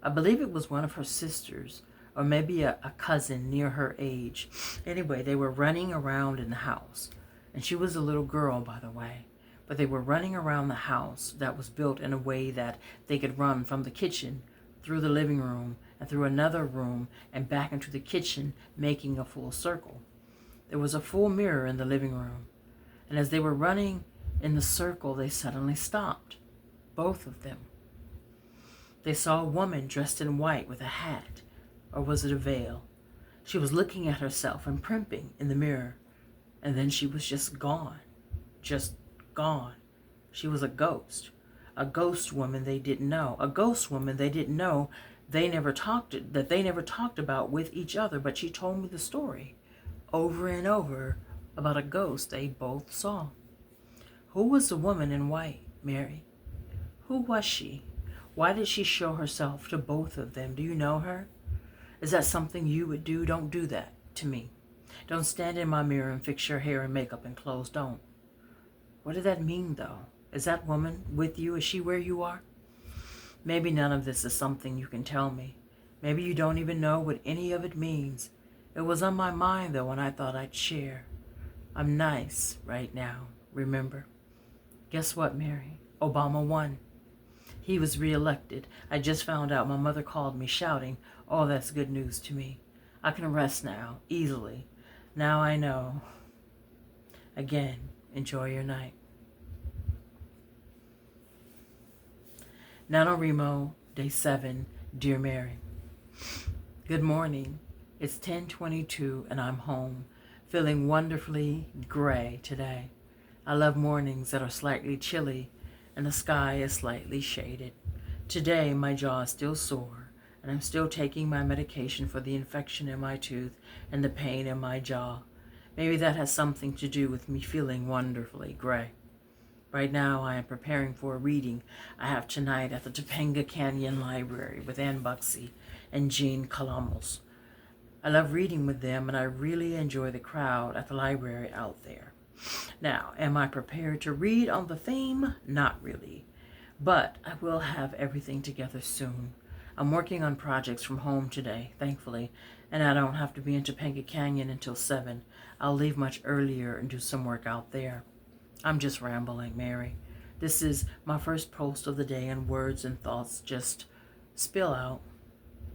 I believe it was one of her sisters, or maybe a cousin near her age. Anyway, they were running around in the house. And she was a little girl, by the way. But they were running around the house that was built in a way that they could run from the kitchen through the living room and through another room and back into the kitchen, making a full circle. There was a full mirror in the living room. And as they were running in the circle, they suddenly stopped. Both of them. They saw a woman dressed in white with a hat, or was it a veil? She was looking at herself and primping in the mirror, and then she was just gone. Just gone. She was a ghost woman they didn't know, a ghost woman they didn't know they never talked about with each other, but she told me the story over and over about a ghost they both saw. Who was the woman in white, Mary? Who was she? Why did she show herself to both of them? Do you know her? Is that something you would do? Don't do that to me. Don't stand in my mirror and fix your hair and makeup and clothes. Don't. What did that mean, though? Is that woman with you? Is she where you are? Maybe none of this is something you can tell me. Maybe you don't even know what any of it means. It was on my mind, though, and I thought I'd share. I'm nice right now, remember? Guess what, Mary? Obama won. He was reelected. I just found out. My mother called me shouting, "Oh, that's good news to me. I can rest now, easily. Now I know." Again, enjoy your night. NaNoWriMo, Day 7, Dear Mary. Good morning. It's 10:22 and I'm home, feeling wonderfully gray today. I love mornings that are slightly chilly and the sky is slightly shaded. Today my jaw is still sore and I'm still taking my medication for the infection in my tooth and the pain in my jaw. Maybe that has something to do with me feeling wonderfully gray. Right now I am preparing for a reading I have tonight at the Topanga Canyon Library with Ann Buxey and Jean Calamos. I love reading with them and I really enjoy the crowd at the library out there. Now, am I prepared to read on the theme? Not really, but I will have everything together soon. I'm working on projects from home today, thankfully, and I don't have to be in Topanga Canyon until 7. I'll leave much earlier and do some work out there. I'm just rambling, Mary. This is my first post of the day and words and thoughts just spill out.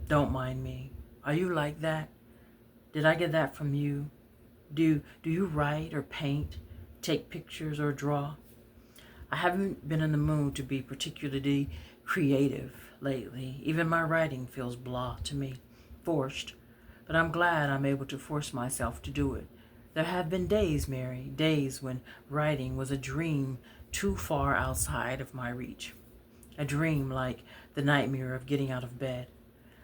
Don't mind me. Are you like that? Did I get that from you? Do you write or paint, take pictures or draw? I haven't been in the mood to be particularly creative lately. Even my writing feels blah to me, forced. But I'm glad I'm able to force myself to do it. There have been days, Mary, days when writing was a dream too far outside of my reach. A dream like the nightmare of getting out of bed.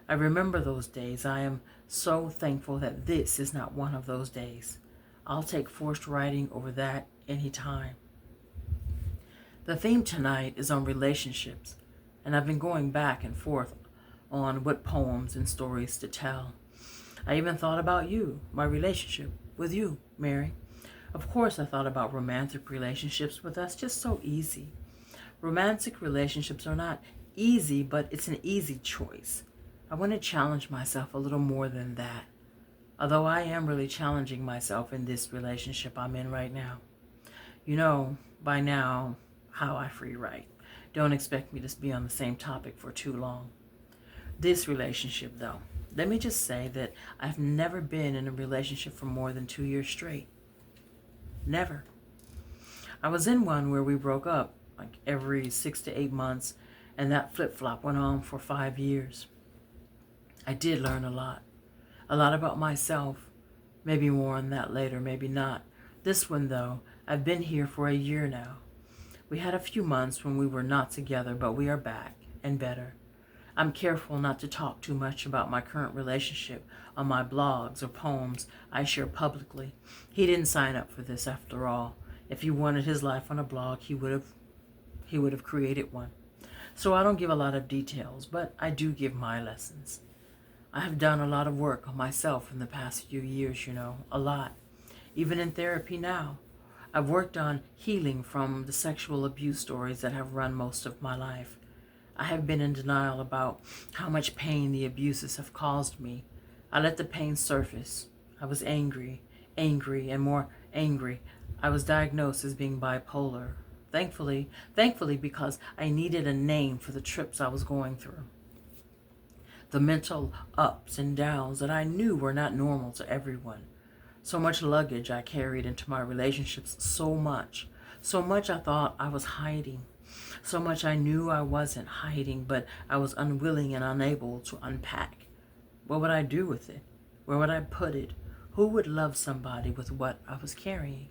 I remember those days. I am so thankful that this is not one of those days. I'll take forced writing over that any time. The theme tonight is on relationships, and I've been going back and forth on what poems and stories to tell. I even thought about you, my relationship with you, Mary. Of course I thought about romantic relationships, but that's just so easy. Romantic relationships are not easy, but it's an easy choice. I want to challenge myself a little more than that, although I am really challenging myself in this relationship I'm in right now. You know by now how I free write. Don't expect me to be on the same topic for too long. This relationship, though, let me just say that I've never been in a relationship for more than 2 years straight. Never. I was in one where we broke up like every 6 to 8 months, and that flip-flop went on for 5 years. I did learn a lot about myself. Maybe more on that later, maybe not. This one, though, I've been here for a year now. We had a few months when we were not together, but we are back and better. I'm careful not to talk too much about my current relationship on my blogs or poems I share publicly. He didn't sign up for this after all. If he wanted his life on a blog, he would have created one. So I don't give a lot of details, but I do give my lessons. I have done a lot of work on myself in the past few years, a lot. Even in therapy now. I've worked on healing from the sexual abuse stories that have run most of my life. I have been in denial about how much pain the abuses have caused me. I let the pain surface. I was angry, and more angry. I was diagnosed as being bipolar. Thankfully, because I needed a name for the trips I was going through. The mental ups and downs that I knew were not normal to everyone. So much luggage I carried into my relationships, so much I thought I was hiding. So much I knew I wasn't hiding, but I was unwilling and unable to unpack. What would I do with it? Where would I put it? Who would love somebody with what I was carrying?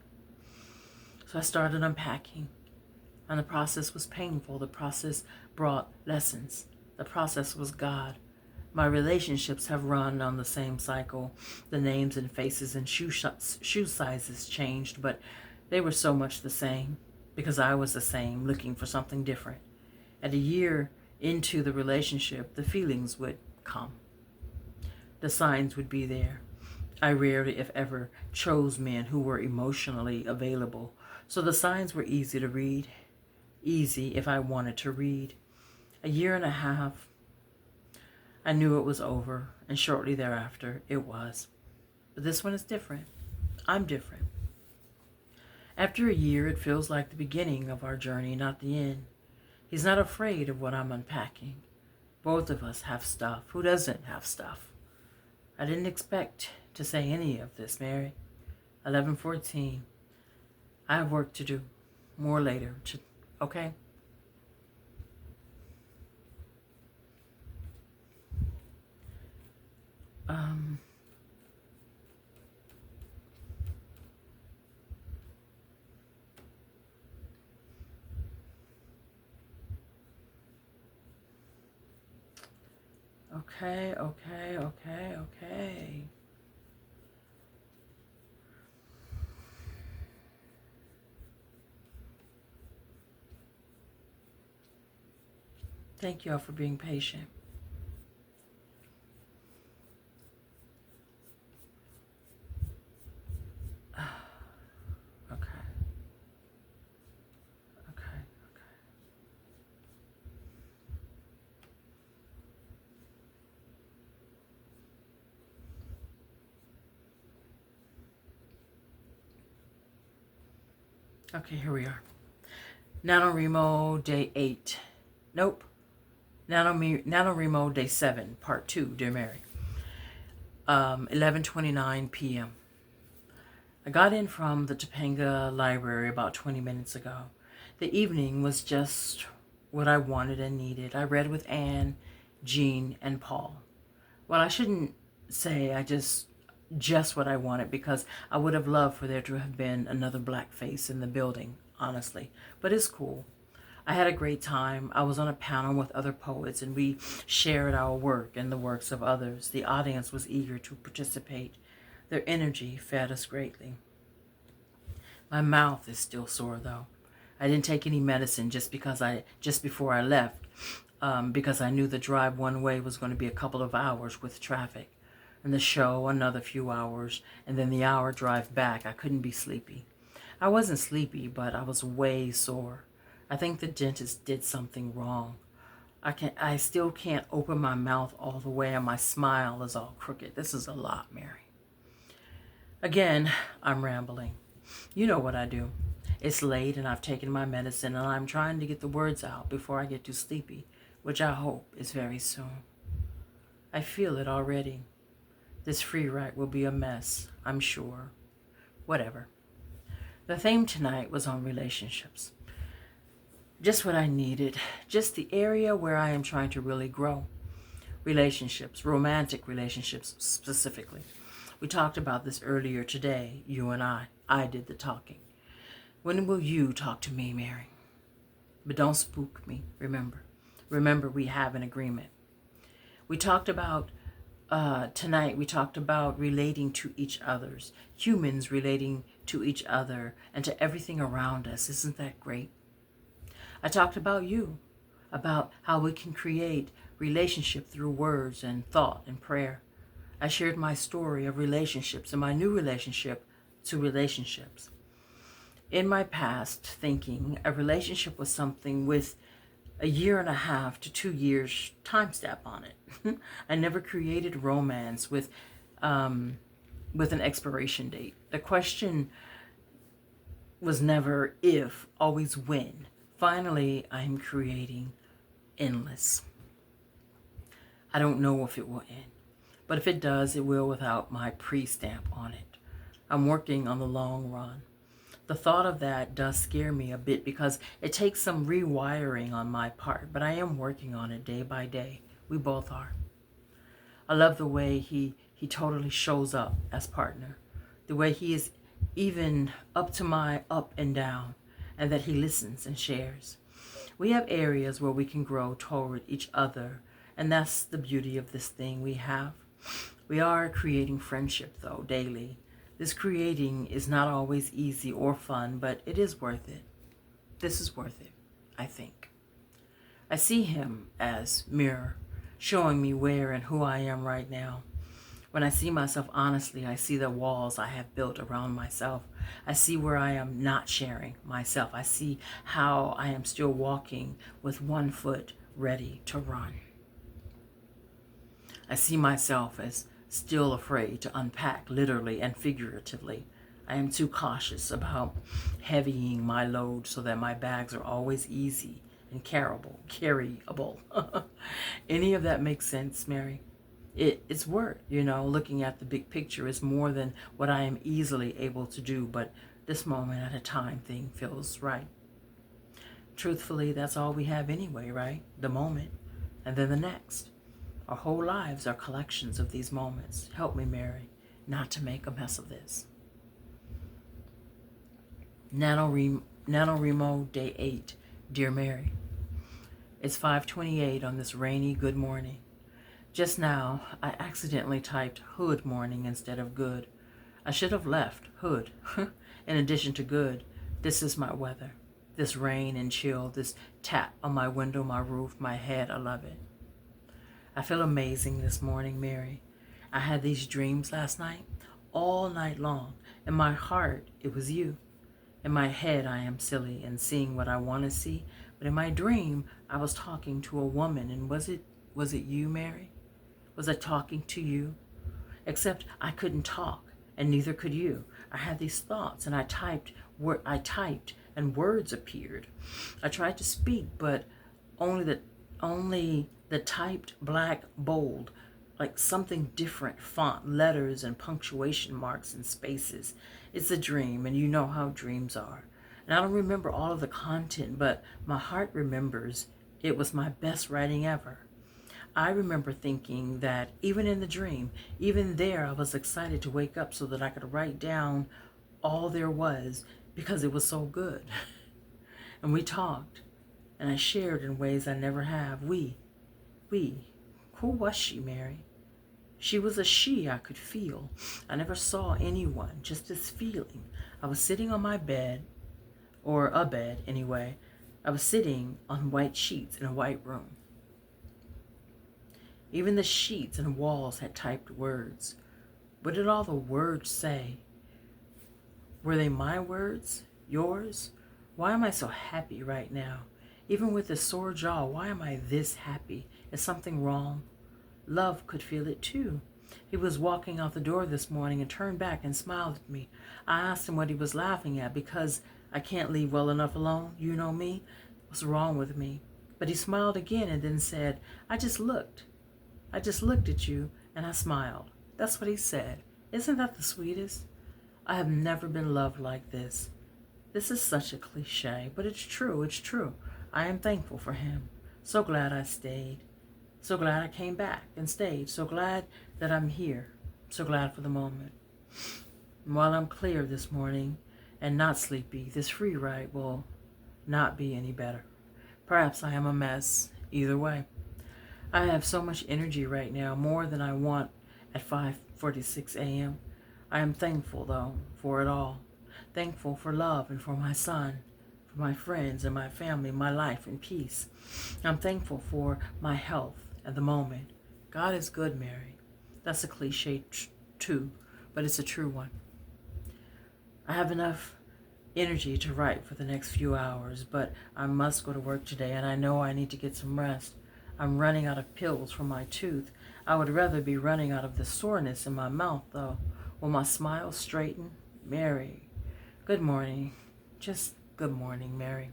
So I started unpacking, and the process was painful. The process brought lessons. The process was God. My relationships have run on the same cycle. The names and faces and shoe sizes changed, but they were so much the same because I was the same, looking for something different. And a year into the relationship, the feelings would come. The signs would be there. I rarely, if ever, chose men who were emotionally available, so the signs were easy to read. Easy if I wanted to read. A year and a half, I knew it was over, and shortly thereafter, it was. But this one is different. I'm different. After a year, it feels like the beginning of our journey, not the end. He's not afraid of what I'm unpacking. Both of us have stuff. Who doesn't have stuff? I didn't expect to say any of this, Mary. 11:14. I have work to do. More later. Okay? Okay. Thank you all for being patient. Okay. Okay, here we are. NaNoWriMo day 8. Nope. NaNoWriMo day 7, part 2, dear Mary. 11:29 p.m. I got in from the Topanga library about 20 minutes ago. The evening was just what I wanted and needed. I read with Anne, Jean, and Paul. Well, I shouldn't say I just what I wanted, because I would have loved for there to have been another black face in the building, honestly. But it's cool. I had a great time. I was on a panel with other poets, and we shared our work and the works of others. The audience was eager to participate. Their energy fed us greatly. My mouth is still sore, though. I didn't take any medicine just before I left, because I knew the drive one way was going to be a couple of hours with traffic, and the show another few hours, and then the hour drive back. I couldn't be sleepy. I wasn't sleepy, but I was way sore. I think the dentist did something wrong. I still can't open my mouth all the way, and my smile is all crooked. This is a lot, Mary. Again, I'm rambling. You know what I do. It's late and I've taken my medicine, and I'm trying to get the words out before I get too sleepy, which I hope is very soon. I feel it already. This free write will be a mess, I'm sure. Whatever. The theme tonight was on relationships. Just what I needed. Just the area where I am trying to really grow. Relationships, romantic relationships specifically. We talked about this earlier today, you and I. I did the talking. When will you talk to me, Mary? But don't spook me, remember. Remember, we have an agreement. We talked about, tonight, we talked about relating to each other's, humans relating to each other and to everything around us. Isn't that great? I talked about you, about how we can create relationship through words and thought and prayer. I shared my story of relationships and my new relationship to relationships. In my past thinking, a relationship was something with a year and a half to 2 years time step on it. I never created romance with an expiration date. The question was never if, always when. Finally, I'm creating endless. I don't know if it will end, but if it does, it will without my pre-stamp on it. I'm working on the long run. The thought of that does scare me a bit because it takes some rewiring on my part, but I am working on it day by day. We both are. I love the way he totally shows up as partner, the way he is even up to my up and down, and that he listens and shares. We have areas where we can grow toward each other, and that's the beauty of this thing we have. We are creating friendship, though, daily. This creating is not always easy or fun, but it is worth it. This is worth it, I think. I see him as mirror, showing me where and who I am right now. When I see myself honestly, I see the walls I have built around myself. I see where I am not sharing myself. I see how I am still walking with one foot ready to run. I see myself as still afraid to unpack literally and figuratively. I am too cautious about heavying my load so that my bags are always easy and carryable. Any of that makes sense, Mary? It's work, looking at the big picture is more than what I am easily able to do, but this moment at a time thing feels right. Truthfully, that's all we have anyway, right? The moment, and then the next. Our whole lives are collections of these moments. Help me, Mary, not to make a mess of this. NaNoWriMo, Day 8. Dear Mary, it's 5:28 on this rainy good morning. Just now, I accidentally typed hood morning instead of good. I should have left hood. In addition to good, this is my weather. This rain and chill, this tap on my window, my roof, my head, I love it. I feel amazing this morning, Mary. I had these dreams last night, all night long. In my heart, it was you. In my head, I am silly and seeing what I want to see. But in my dream, I was talking to a woman. And was it you, Mary? Was I talking to you? Except I couldn't talk, and neither could you. I had these thoughts, and I typed, and words appeared. I tried to speak, but only the typed black bold, like something different font, letters and punctuation marks and spaces. It's a dream, and you know how dreams are. And I don't remember all of the content, but my heart remembers it was my best writing ever. I remember thinking that even in the dream, even there, I was excited to wake up so that I could write down all there was because it was so good. And we talked, and I shared in ways I never have. We. Who was she, Mary? She was a she I could feel. I never saw anyone, just this feeling. I was sitting on my bed, or a bed anyway. I was sitting on white sheets in a white room. Even the sheets and walls had typed words. What did all the words say? Were they my words? Yours? Why am I so happy right now? Even with this sore jaw, why am I this happy? Is something wrong? Love could feel it too. He was walking out the door this morning and turned back and smiled at me. I asked him what he was laughing at because I can't leave well enough alone. You know me. What's wrong with me? But he smiled again and then said, I just looked at you and I smiled. That's what he said. Isn't that the sweetest? I have never been loved like this. This is such a cliche, but it's true. I am thankful for him. So glad I stayed. So glad I came back and stayed. So glad that I'm here. So glad for the moment. And while I'm clear this morning and not sleepy, this free ride will not be any better. Perhaps I am a mess. Either way. I have so much energy right now, more than I want at 5:46 a.m. I am thankful, though, for it all. Thankful for love and for my son, for my friends and my family, my life and peace. I'm thankful for my health at the moment. God is good, Mary. That's a cliche too, but it's a true one. I have enough energy to write for the next few hours, but I must go to work today, and I know I need to get some rest. I'm running out of pills for my tooth. I would rather be running out of the soreness in my mouth, though. Will my smile straighten? Mary. Good morning. Just good morning, Mary.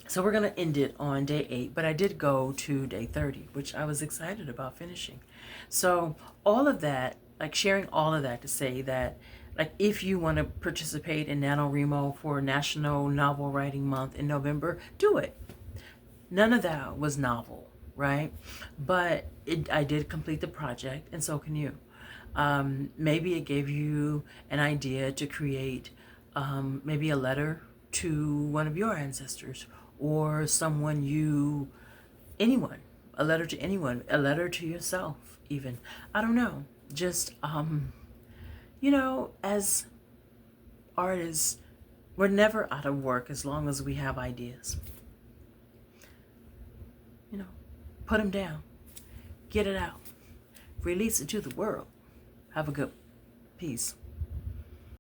So we're going to end it on day 8, but I did go to day 30, which I was excited about finishing. So all of that, like sharing all of that to say that Like if you want to participate in NaNoWriMo for National Novel Writing Month in November, do it. None of that was novel, right? But I did complete the project, and so can you. Maybe it gave you an idea to create maybe a letter to one of your ancestors or someone anyone, a letter to anyone, a letter to yourself even. I don't know. Just, as artists, we're never out of work as long as we have ideas. Put them down, get it out, release it to the world. Have a good peace.